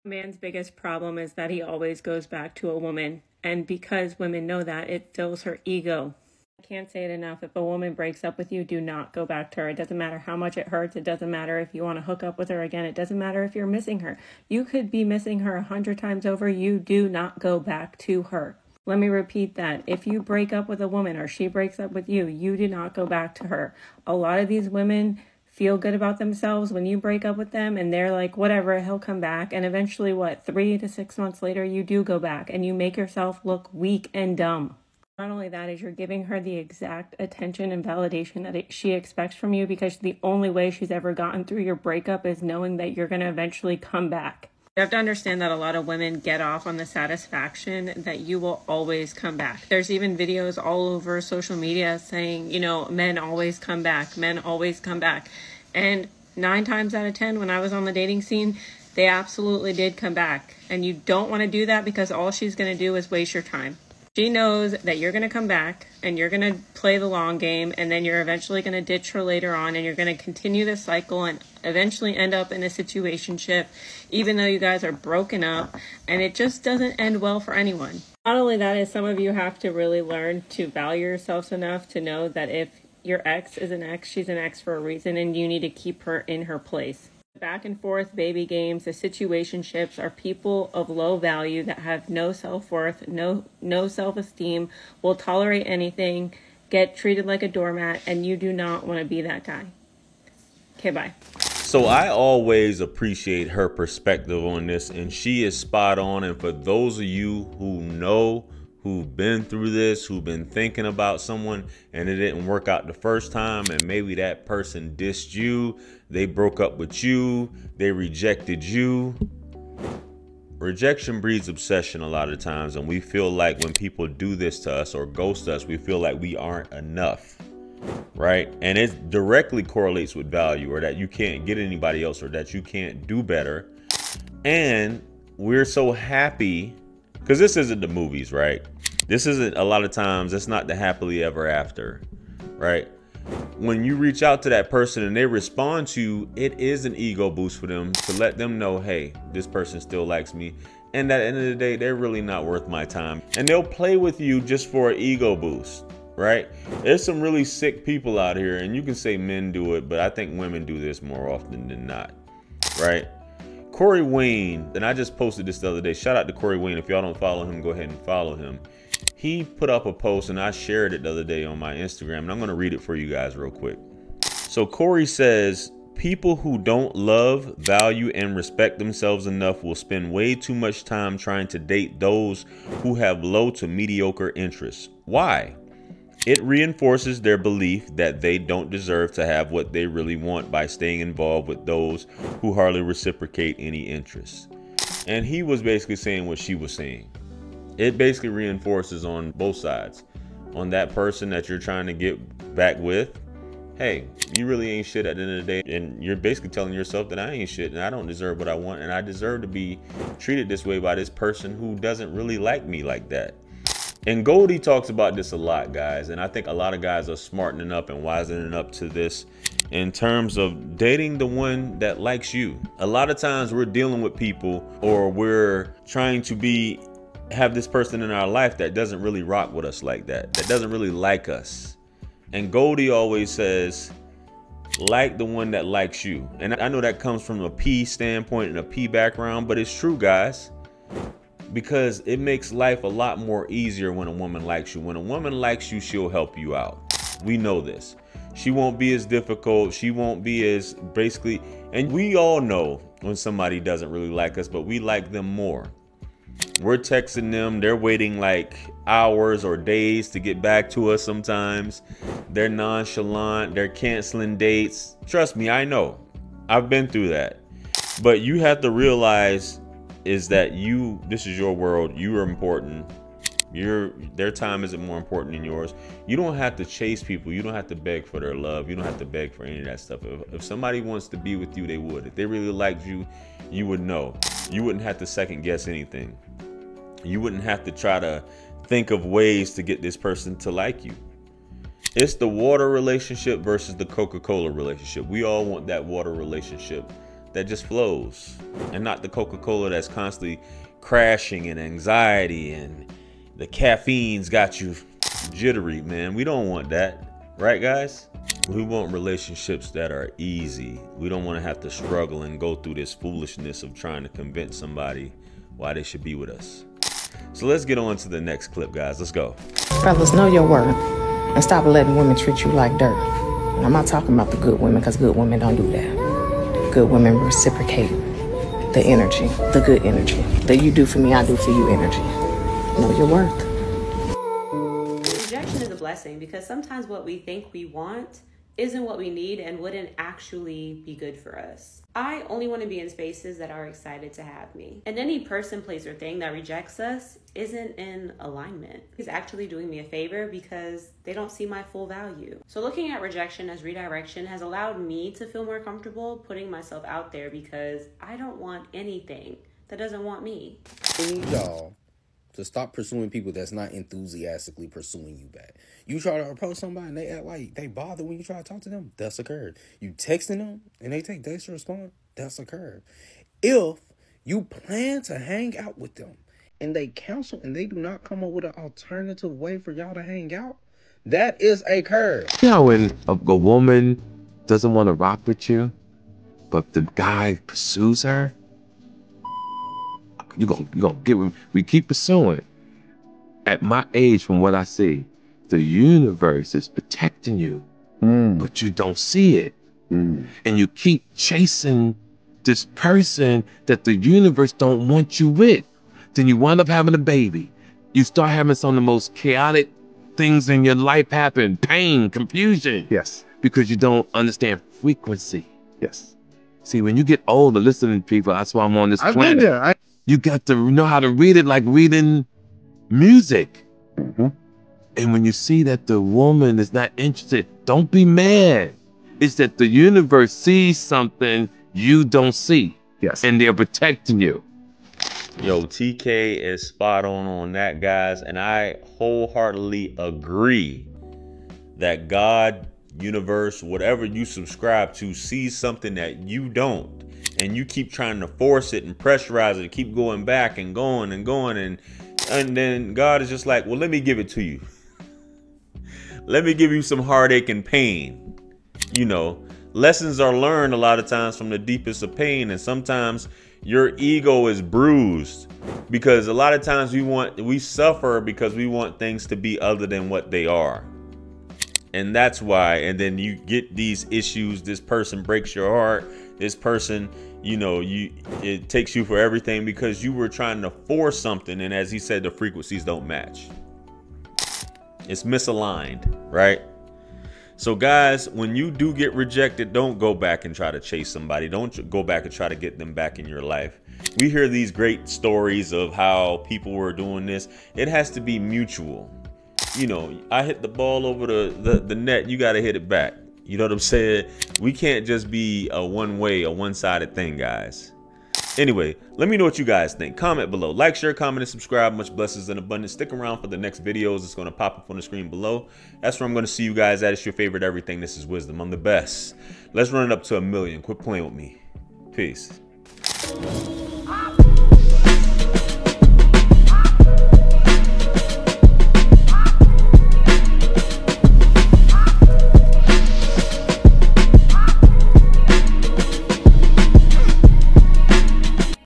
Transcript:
A man's biggest problem is that he always goes back to a woman. And because women know that, it fills her ego. I can't say it enough. If a woman breaks up with you, do not go back to her. It doesn't matter how much it hurts. It doesn't matter if you want to hook up with her again. It doesn't matter if you're missing her. You could be missing her 100 times over. You do not go back to her. Let me repeat that. If you break up with a woman or she breaks up with you, you do not go back to her. A lot of these women feel good about themselves when you break up with them and they're like, whatever, he'll come back. And eventually, 3 to 6 months later, you do go back and you make yourself look weak and dumb. Not only that, is you're giving her the exact attention and validation that she expects from you, because the only way she's ever gotten through your breakup is knowing that you're going to eventually come back. You have to understand that a lot of women get off on the satisfaction that you will always come back. There's even videos all over social media saying, men always come back, men always come back. And 9 times out of 10, when I was on the dating scene, they absolutely did come back. And you don't want to do that, because all she's going to do is waste your time. She knows that you're going to come back and you're going to play the long game, and then you're eventually going to ditch her later on, and you're going to continue this cycle and eventually end up in a situationship, even though you guys are broken up, and it just doesn't end well for anyone. Not only that, is some of you have to really learn to value yourselves enough to know that if your ex is an ex, she's an ex for a reason, and you need to keep her in her place. Back and forth baby games, the situationships are people of low value that have no self-worth, no self-esteem, will tolerate anything, get treated like a doormat, and you do not want to be that guy. Okay, bye. So I always appreciate her perspective on this, and she is spot on. And for those of you who know, who've been through this, who've been thinking about someone and it didn't work out the first time, and maybe that person dissed you, they broke up with you, they rejected you. Rejection breeds obsession a lot of times, and we feel like when people do this to us or ghost us, we feel like we aren't enough, right? And it directly correlates with value, or that you can't get anybody else, or that you can't do better. And we're so happy, because this isn't the movies, right? This isn't, a lot of times, it's not the happily ever after, right? When you reach out to that person and they respond to you, it is an ego boost for them to let them know, hey, this person still likes me. And at the end of the day, they're really not worth my time. And they'll play with you just for an ego boost, right? There's some really sick people out here, and you can say men do it, but I think women do this more often than not, right? Corey Wayne, and I just posted this the other day. Shout out to Corey Wayne. If y'all don't follow him, go ahead and follow him. He put up a post, and I shared it the other day on my Instagram, and I'm going to read it for you guys real quick. So Corey says, people who don't love, value, and respect themselves enough will spend way too much time trying to date those who have low to mediocre interests. Why? It reinforces their belief that they don't deserve to have what they really want by staying involved with those who hardly reciprocate any interests. And he was basically saying what she was saying. It basically reinforces on both sides. On that person that you're trying to get back with, hey, you really ain't shit at the end of the day. And you're basically telling yourself that I ain't shit and I don't deserve what I want, and I deserve to be treated this way by this person who doesn't really like me like that. And Goldie talks about this a lot, guys, and I think a lot of guys are smartening up and wisening up to this in terms of dating the one that likes you. A lot of times we're dealing with people, or we're trying to have this person in our life that doesn't really rock with us like that doesn't really like us. And Goldie always says, like the one that likes you. And I know that comes from a P standpoint and a P background, but it's true, guys. Because it makes life a lot more easier when a woman likes you. When a woman likes you, she'll help you out. We know this. She won't be as difficult. She won't be as basically, and we all know when somebody doesn't really like us, but we like them more. We're texting them. They're waiting like hours or days to get back to us sometimes. They're nonchalant. They're canceling dates. Trust me, I know. I've been through that. But you have to realize is that this is your world. You are important. Their time isn't more important than yours. You don't have to chase people. You don't have to beg for their love. You don't have to beg for any of that stuff. If somebody wants to be with you, they would. If they really liked you, you would know. You wouldn't have to second guess anything. You wouldn't have to try to think of ways to get this person to like you. It's the water relationship versus the Coca-Cola relationship. We all want that water relationship that just flows, and not the Coca-Cola that's constantly crashing and anxiety and the caffeine's got you jittery, man. We don't want that, right, guys? We want relationships that are easy. We don't want to have to struggle and go through this foolishness of trying to convince somebody why they should be with us. So let's get on to the next clip, guys. Let's go. Fellas, know your worth and stop letting women treat you like dirt. And I'm not talking about the good women, because good women don't do that. Good women reciprocate the energy, the good energy. That you do for me, I do for you energy. Know your worth. Rejection is a blessing, because sometimes what we think we want isn't what we need and wouldn't actually be good for us. I only want to be in spaces that are excited to have me. And any person, place, or thing that rejects us isn't in alignment. It's actually doing me a favor, because they don't see my full value. So looking at rejection as redirection has allowed me to feel more comfortable putting myself out there, because I don't want anything that doesn't want me. I need y'all to stop pursuing people that's not enthusiastically pursuing you back. You try to approach somebody and they act like they bother when you try to talk to them, that's occurred. You texting them and they take days to respond, that's occurred. If you plan to hang out with them and they cancel and they do not come up with an alternative way for y'all to hang out, that is a curve. You know, when a woman doesn't want to rock with you, but the guy pursues her, you gonna get with me. We keep pursuing. At my age, from what I see, the universe is protecting you, but you don't see it. And you keep chasing this person that the universe don't want you with. Then you wind up having a baby. You start having some of the most chaotic things in your life happen. Pain, confusion. Yes. Because you don't understand frequency. Yes. See, when you get older, listening to people, that's why I'm on this I've planet. been there. You got to know how to read it like reading music. And when you see that the woman is not interested, don't be mad. It's that the universe sees something you don't see. Yes. And they're protecting you. Yo, TK is spot on that, guys. And I wholeheartedly agree that God, universe, whatever you subscribe to, sees something that you don't. And you keep trying to force it and pressurize it, keep going back and going and going. And then God is just like, well, let me give it to you. Let me give you some heartache and pain. You know, lessons are learned a lot of times from the deepest of pain. And sometimes your ego is bruised, because a lot of times we suffer because we want things to be other than what they are. And that's why. And then you get these issues. This person breaks your heart. This person, you know, it takes you for everything because you were trying to force something. And as he said, the frequencies don't match. It's misaligned, right? So guys, when you do get rejected, don't go back and try to chase somebody. Don't go back and try to get them back in your life. We hear these great stories of how people were doing this. It has to be mutual. You know, I hit the ball over the net, you got to hit it back. You know what I'm saying? We can't just be a one-sided thing, guys. Anyway, let me know what you guys think. Comment below. Like, share, comment, and subscribe. Much blessings and abundance. Stick around for the next videos. It's going to pop up on the screen below. That's where I'm going to see you guys at. It's your favorite everything. This is Wisdom. I'm the best. Let's run it up to 1 million. Quit playing with me. Peace.